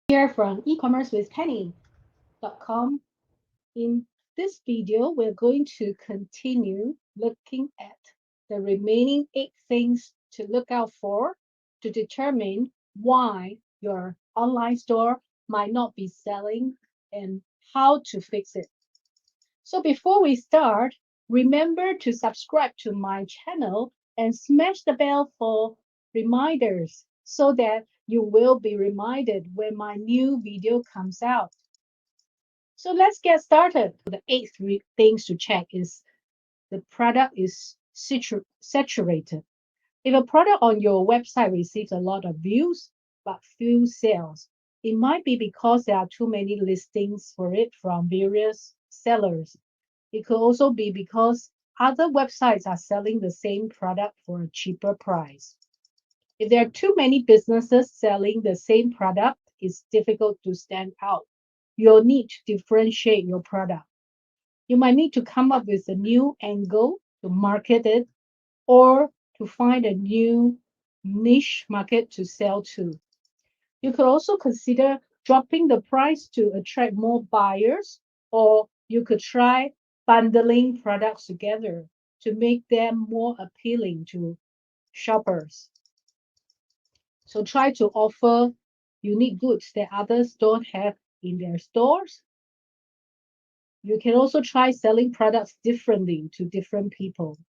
Here from ecommerce.com. In this video, we're going to continue looking at the remaining 8 things to look out for to determine why your online store might not be selling and how to fix it. So before we start, remember to subscribe to my channel and smash the bell for reminders so that you will be reminded when my new video comes out. So let's get started. The eighth things to check is the product is saturated. If a product on your website receives a lot of views but few sales, it might be because there are too many listings for it from various sellers. It could also be because other websites are selling the same product for a cheaper price. If there are too many businesses selling the same product, it's difficult to stand out. You'll need to differentiate your product. You might need to come up with a new angle to market it or to find a new niche market to sell to. You could also consider dropping the price to attract more buyers, or you could try bundling products together to make them more appealing to shoppers. So try to offer unique goods that others don't have in their stores. You can also try selling products differently to different people.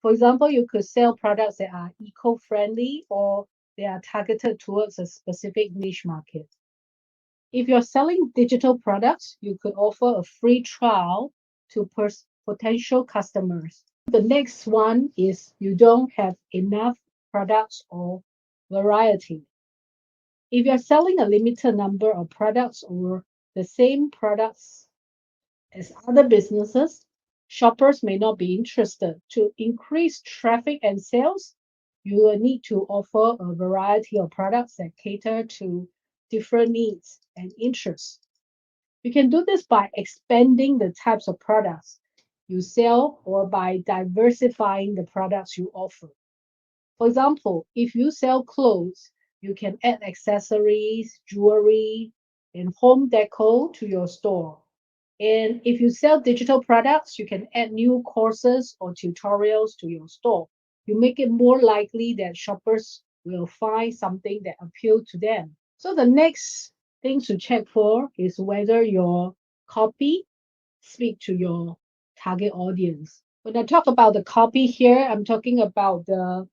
For example, you could sell products that are eco-friendly or they are targeted towards a specific niche market. If you're selling digital products, you could offer a free trial to potential customers. The next one is you don't have enough products or variety. If you're selling a limited number of products or the same products as other businesses, shoppers may not be interested. To increase traffic and sales, you will need to offer a variety of products that cater to different needs and interests. You can do this by expanding the types of products you sell or by diversifying the products you offer. For example, if you sell clothes, you can add accessories, jewelry, and home decor to your store. And if you sell digital products, you can add new courses or tutorials to your store. You make it more likely that shoppers will find something that appeals to them. So the next thing to check for is whether your copy speak to your target audience. When I talk about the copy here, I'm talking about the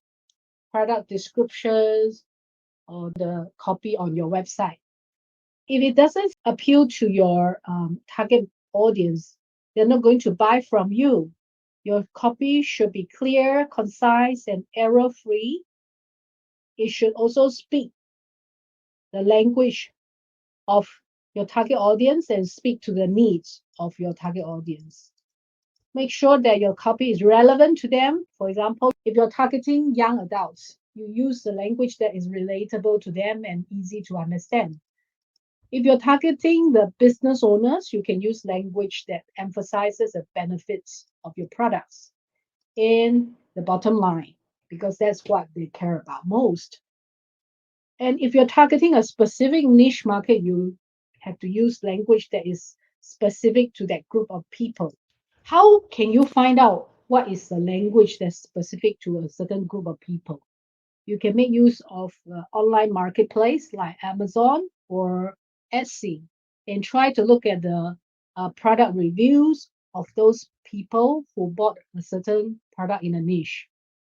product descriptions or the copy on your website. If it doesn't appeal to your target audience, they're not going to buy from you. Your copy should be clear, concise, and error free. It should also speak the language of your target audience and speak to the needs of your target audience. Make sure that your copy is relevant to them. For example, if you're targeting young adults, you use the language that is relatable to them and easy to understand. If you're targeting the business owners, you can use language that emphasizes the benefits of your products and the bottom line, because that's what they care about most. And if you're targeting a specific niche market, you have to use language that is specific to that group of people. How can you find out what is the language that's specific to a certain group of people? You can make use of online marketplace like Amazon or Etsy and try to look at the product reviews of those people who bought a certain product in a niche.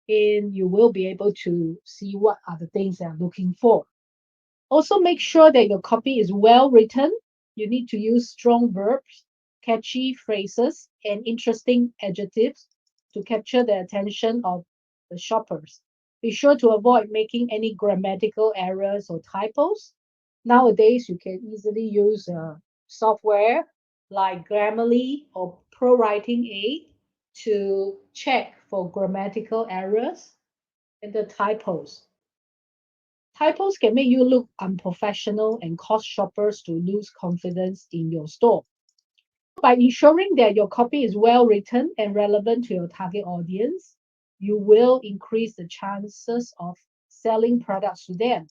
And you will be able to see what are the things they're looking for. Also, make sure that your copy is well written. You need to use strong verbs, catchy phrases, and interesting adjectives to capture the attention of the shoppers. Be sure to avoid making any grammatical errors or typos. Nowadays, you can easily use software like Grammarly or Pro Writing Aid to check for grammatical errors and the typos. Typos can make you look unprofessional and cause shoppers to lose confidence in your store. By ensuring that your copy is well written and relevant to your target audience, you will increase the chances of selling products to them.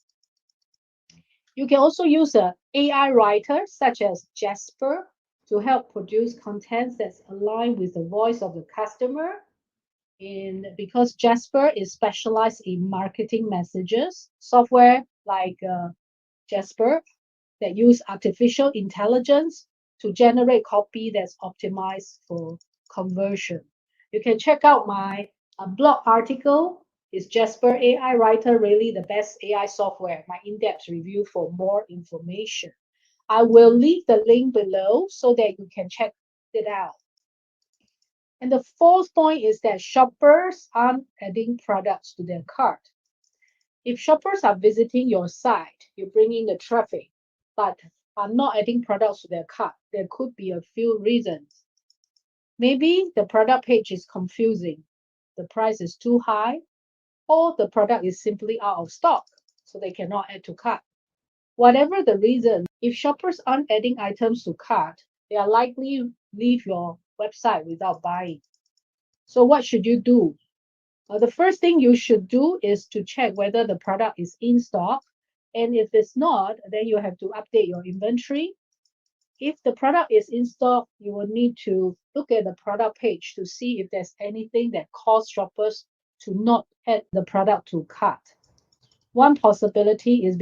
You can also use an AI writer such as Jasper to help produce content that's aligned with the voice of the customer. Because Jasper is specialized in marketing messages, software like Jasper that use artificial intelligence to generate copy that's optimized for conversion. You can check out my blog article. Is Jasper AI Writer really the best AI software? My in-depth review for more information. I will leave the link below so that you can check it out. And the fourth point is that shoppers aren't adding products to their cart. If shoppers are visiting your site, you bring in the traffic, but are not adding products to their cart, there could be a few reasons. Maybe the product page is confusing, the price is too high, or the product is simply out of stock, so they cannot add to cart. Whatever the reason, if shoppers aren't adding items to cart, they are likely leave your website without buying. So what should you do? The first thing you should do is to check whether the product is in stock. And if it's not, then you have to update your inventory. If the product is in stock, you will need to look at the product page to see if there's anything that causes shoppers to not add the product to cart. One possibility is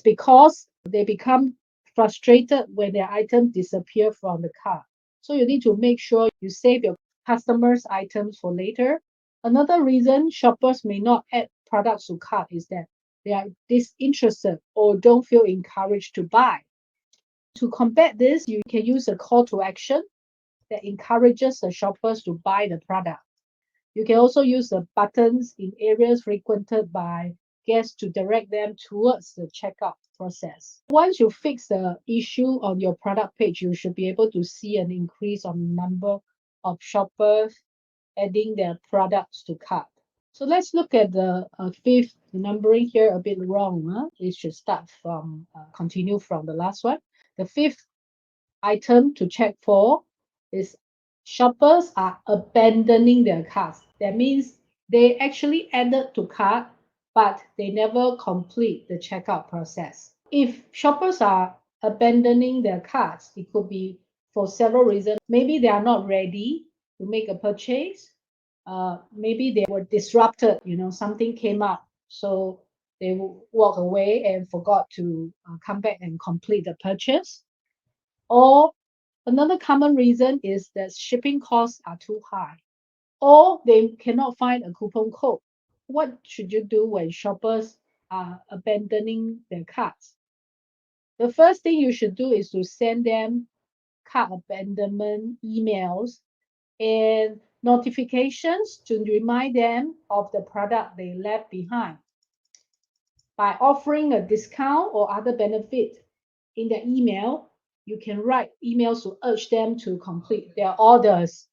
because they become frustrated when their item disappear from the cart. So you need to make sure you save your customers' items for later. Another reason shoppers may not add products to cart is that they are disinterested or don't feel encouraged to buy. To combat this, you can use a call to action that encourages the shoppers to buy the product. You can also use the buttons in areas frequented by guests to direct them towards the checkout process. Once you fix the issue on your product page, you should be able to see an increase on the number of shoppers adding their products to cart. So let's look at the fifth numbering here a bit wrong. It should continue from the last one. The fifth item to check for is shoppers are abandoning their carts. That means they actually added to cart, but they never complete the checkout process. If shoppers are abandoning their carts, it could be for several reasons. Maybe they are not ready to make a purchase. Maybe they were disrupted, something came up. So they walk away and forgot to come back and complete the purchase. Or another common reason is that shipping costs are too high, or they cannot find a coupon code. What should you do when shoppers are abandoning their carts? The first thing you should do is to send them cart abandonment emails and notifications to remind them of the product they left behind. By offering a discount or other benefit in the email, you can write emails to urge them to complete their orders.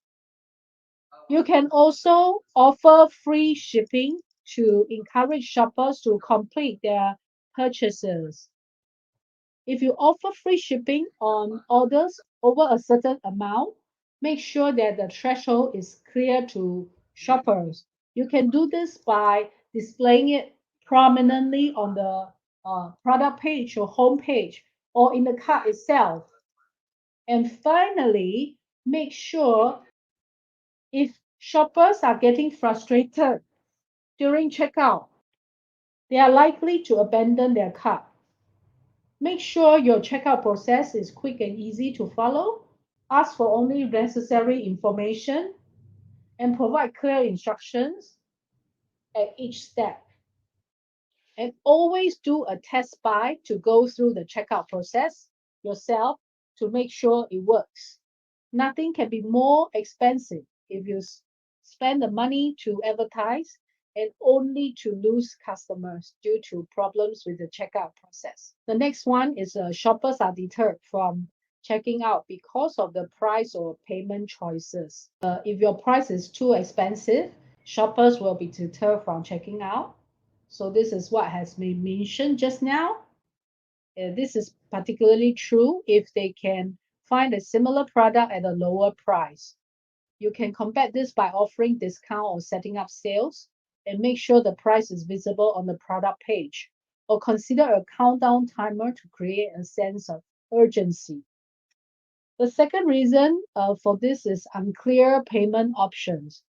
You can also offer free shipping to encourage shoppers to complete their purchases. If you offer free shipping on orders over a certain amount, make sure that the threshold is clear to shoppers. You can do this by displaying it prominently on the product page or home page or in the cart itself. And finally, make sure if shoppers are getting frustrated during checkout, they are likely to abandon their cart. Make sure your checkout process is quick and easy to follow. Ask for only necessary information and provide clear instructions at each step. And always do a test buy to go through the checkout process yourself to make sure it works. Nothing can be more expensive if you spend the money to advertise and only to lose customers due to problems with the checkout process. The next one is shoppers are deterred from checking out because of the price or payment choices. If your price is too expensive, shoppers will be deterred from checking out. So this is what has been mentioned just now. This is particularly true if they can find a similar product at a lower price. You can combat this by offering discount or setting up sales and make sure the price is visible on the product page. or consider a countdown timer to create a sense of urgency. The second reason for this is unclear payment options.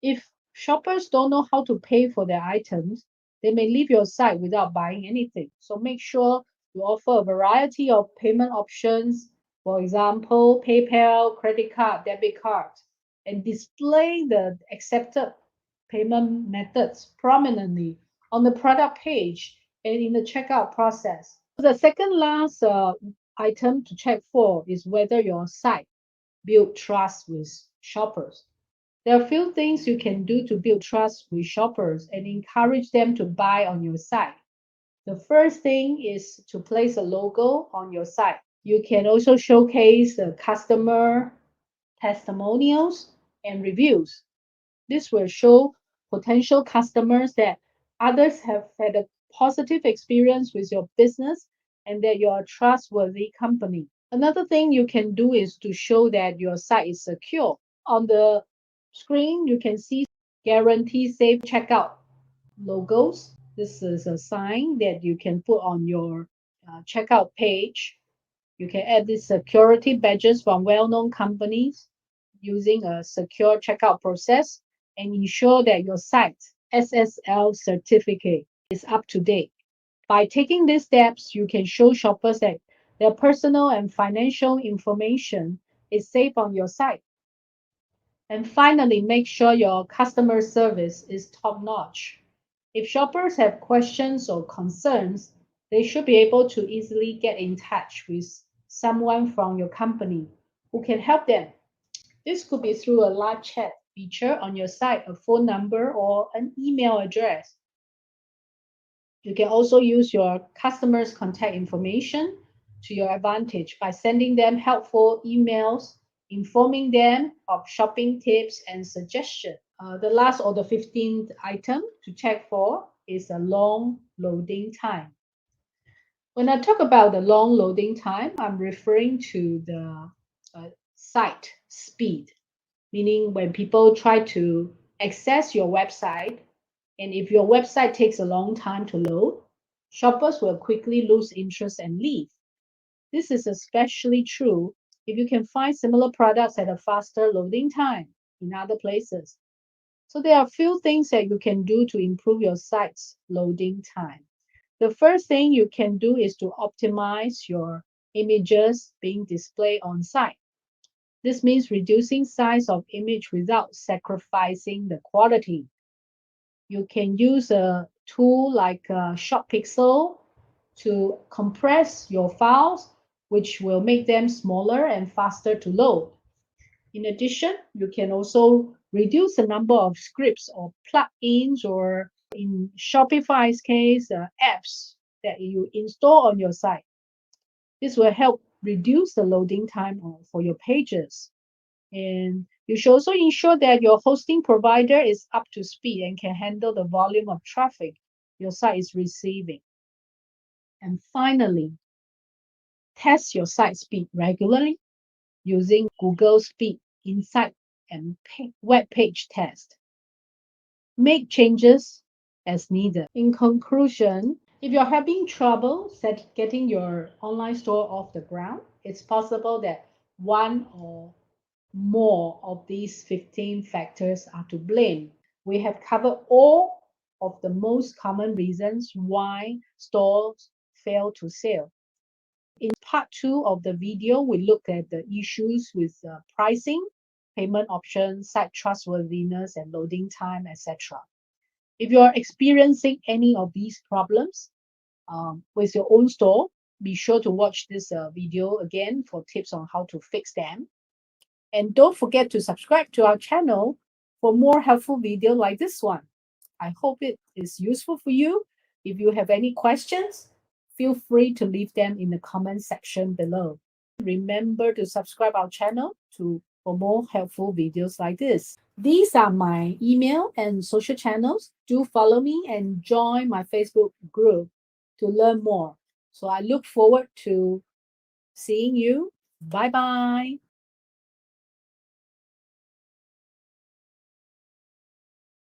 If shoppers don't know how to pay for their items, they may leave your site without buying anything. So make sure you offer a variety of payment options, for example, PayPal, credit card, debit card, and display the accepted payment methods prominently on the product page and in the checkout process. The second last item to check for is whether your site build trust with shoppers. There are a few things you can do to build trust with shoppers and encourage them to buy on your site. The first thing is to place a logo on your site. You can also showcase the customer testimonials and reviews. This will show potential customers that others have had a positive experience with your business and that you're a trustworthy company. Another thing you can do is to show that your site is secure. On the screen, you can see guarantee safe checkout logos. This is a sign that you can put on your checkout page. You can add these security badges from well-known companies using a secure checkout process and ensure that your site SSL certificate is up to date. By taking these steps, you can show shoppers that their personal and financial information is safe on your site. And finally, make sure your customer service is top notch. If shoppers have questions or concerns, they should be able to easily get in touch with someone from your company who can help them. This could be through a live chat feature on your site, a phone number, or an email address. You can also use your customers' contact information to your advantage by sending them helpful emails, informing them of shopping tips and suggestions. The last or the 15th item to check for is a long loading time. When I talk about the long loading time, I'm referring to the site speed, meaning when people try to access your website, and if your website takes a long time to load, shoppers will quickly lose interest and leave. This is especially true if you can find similar products at a faster loading time in other places. So there are a few things that you can do to improve your site's loading time. The first thing you can do is to optimize your images being displayed on site. This means reducing size of image without sacrificing the quality. You can use a tool like Short Pixel to compress your files, which will make them smaller and faster to load. In addition, you can also reduce the number of scripts or plugins, or in Shopify's case, apps that you install on your site. This will help reduce the loading time for your pages. And you should also ensure that your hosting provider is up to speed and can handle the volume of traffic your site is receiving. And finally, test your site speed regularly using Google Speed Insight and web page test. Make changes as needed. In conclusion, if you're having trouble getting your online store off the ground, it's possible that one or more of these 15 factors are to blame. We have covered all of the most common reasons why stores fail to sell. In part 2 of the video, we look at the issues with pricing, payment options, site trustworthiness, and loading time, etc. If you are experiencing any of these problems with your own store, be sure to watch this video again for tips on how to fix them. And don't forget to subscribe to our channel for more helpful videos like this one. I hope it is useful for you. If you have any questions, feel free to leave them in the comment section below. Remember to subscribe our channel for more helpful videos like this. These are my email and social channels. Do follow me and join my Facebook group to learn more. So I look forward to seeing you. Bye bye.